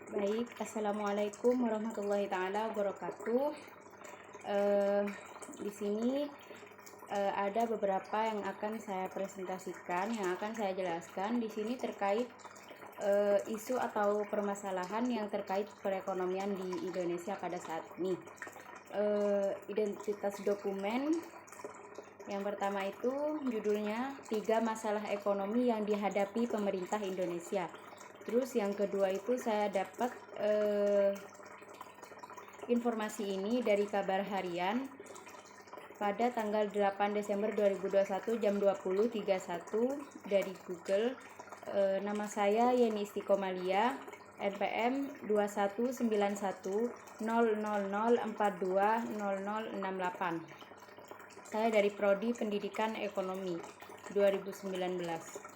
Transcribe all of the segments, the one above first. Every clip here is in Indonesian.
Baik, assalamualaikum warahmatullahi taala wabarakatuh. Di sini ada beberapa yang akan saya presentasikan, yang akan saya jelaskan di sini terkait isu atau permasalahan yang terkait perekonomian di Indonesia pada saat ini. Identitas dokumen yang pertama itu judulnya 3 masalah ekonomi yang dihadapi pemerintah Indonesia. Terus yang kedua itu saya dapat informasi ini dari kabar harian pada tanggal 8 Desember 2021 jam 20.31 dari Google. Nama saya Yeni Istiqomalia, NPM 21910004200068. Saya dari Prodi Pendidikan Ekonomi 2019.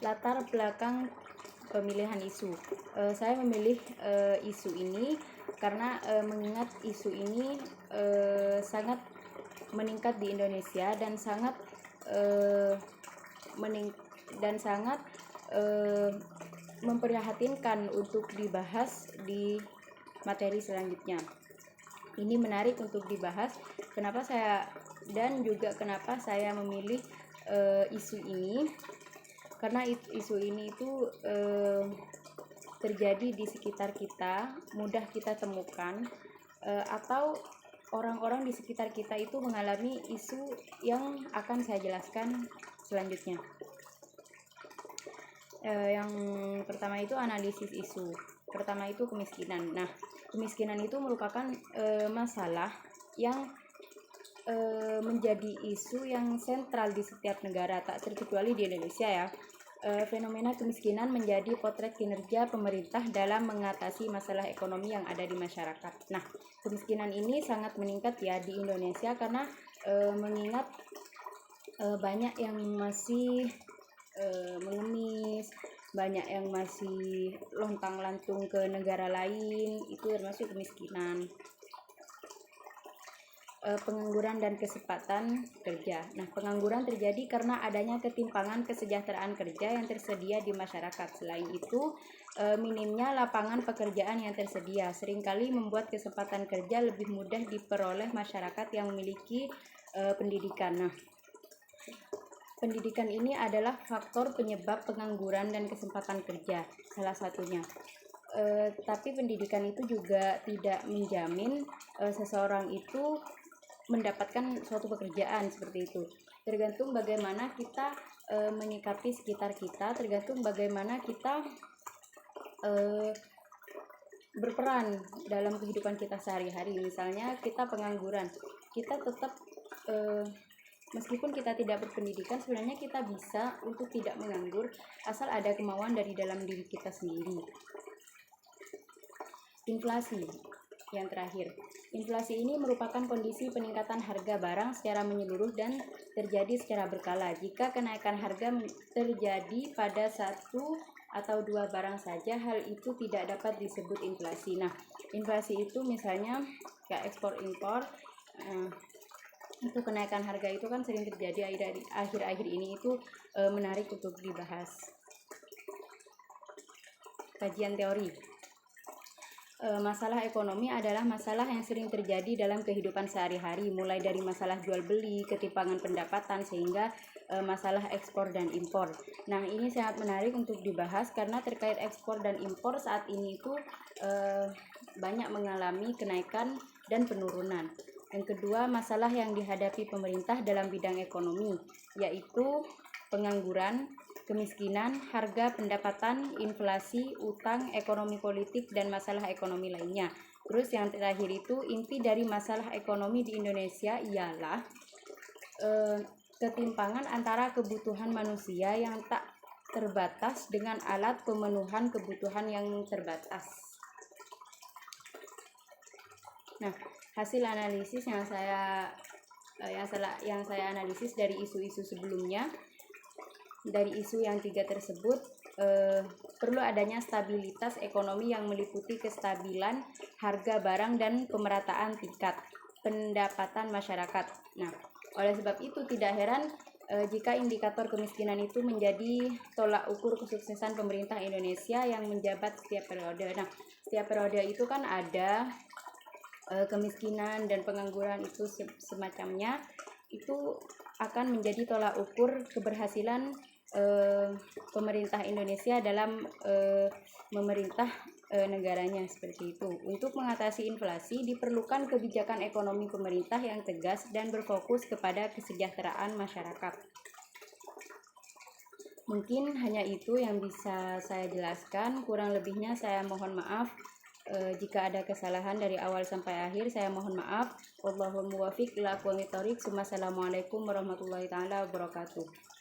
Latar belakang pemilihan isu. Saya memilih isu ini karena mengingat isu ini sangat meningkat di Indonesia dan sangat memprihatinkan untuk dibahas di materi selanjutnya. Ini menarik untuk dibahas. Kenapa saya memilih isu ini? Karena isu ini itu terjadi di sekitar kita, mudah kita temukan, atau orang-orang di sekitar kita itu mengalami isu yang akan saya jelaskan selanjutnya. Yang pertama itu analisis isu. Pertama itu kemiskinan. Nah, kemiskinan itu merupakan masalah yang menjadi isu yang sentral di setiap negara, tak terkecuali di Indonesia ya. Fenomena kemiskinan menjadi potret kinerja pemerintah dalam mengatasi masalah ekonomi yang ada di masyarakat. Nah, kemiskinan ini sangat meningkat ya di Indonesia karena mengingat banyak yang masih mengemis, banyak yang masih lontang-lantung ke negara lain, itu termasuk kemiskinan. Pengangguran dan kesempatan kerja. Nah, pengangguran terjadi karena adanya ketimpangan kesejahteraan kerja yang tersedia di masyarakat. Selain itu, minimnya lapangan pekerjaan yang tersedia seringkali membuat kesempatan kerja lebih mudah diperoleh masyarakat yang memiliki pendidikan. Nah, pendidikan ini adalah faktor penyebab pengangguran dan kesempatan kerja, salah satunya. Tapi pendidikan itu juga tidak menjamin seseorang itu mendapatkan suatu pekerjaan seperti itu. Tergantung bagaimana kita menyikapi sekitar kita, tergantung bagaimana kita berperan dalam kehidupan kita sehari-hari. Misalnya kita pengangguran, kita tetap meskipun kita tidak berpendidikan, sebenarnya kita bisa untuk tidak menganggur asal ada kemauan dari dalam diri kita sendiri. Inflasi yang terakhir. Inflasi ini merupakan kondisi peningkatan harga barang secara menyeluruh dan terjadi secara berkala. Jika kenaikan harga terjadi pada satu atau dua barang saja, hal itu tidak dapat disebut inflasi. Nah, inflasi itu misalnya kayak ekspor impor, itu kenaikan harga itu kan sering terjadi akhir-akhir ini, itu menarik untuk dibahas. Kajian teori. Masalah ekonomi adalah masalah yang sering terjadi dalam kehidupan sehari-hari, mulai dari masalah jual beli, ketimpangan pendapatan, sehingga masalah ekspor dan impor. Nah, ini sangat menarik untuk dibahas karena terkait ekspor dan impor saat ini itu banyak mengalami kenaikan dan penurunan. Yang kedua, masalah yang dihadapi pemerintah dalam bidang ekonomi, yaitu pengangguran, kemiskinan, harga pendapatan, inflasi, utang, ekonomi politik, dan masalah ekonomi lainnya. Terus yang terakhir itu inti dari masalah ekonomi di Indonesia ialah ketimpangan antara kebutuhan manusia yang tak terbatas dengan alat pemenuhan kebutuhan yang terbatas. Nah, hasil analisis yang saya analisis dari isu-isu sebelumnya, dari isu yang 3 tersebut, perlu adanya stabilitas ekonomi yang meliputi kestabilan harga barang dan pemerataan tingkat pendapatan masyarakat. Nah, oleh sebab itu tidak heran jika indikator kemiskinan itu menjadi tolak ukur kesuksesan pemerintah Indonesia yang menjabat setiap periode. Nah, setiap periode itu kan ada kemiskinan dan pengangguran itu semacamnya, itu akan menjadi tolak ukur keberhasilan pemerintah Indonesia dalam memerintah negaranya, seperti itu. Untuk mengatasi inflasi diperlukan kebijakan ekonomi pemerintah yang tegas dan berfokus kepada kesejahteraan masyarakat. Mungkin hanya itu yang bisa saya jelaskan, kurang lebihnya saya mohon maaf. Jika ada kesalahan dari awal sampai akhir, saya mohon maaf. Wallahul muwaffiq ila aqwamit thoriq. Assalamualaikum warahmatullahi taala wabarakatuh.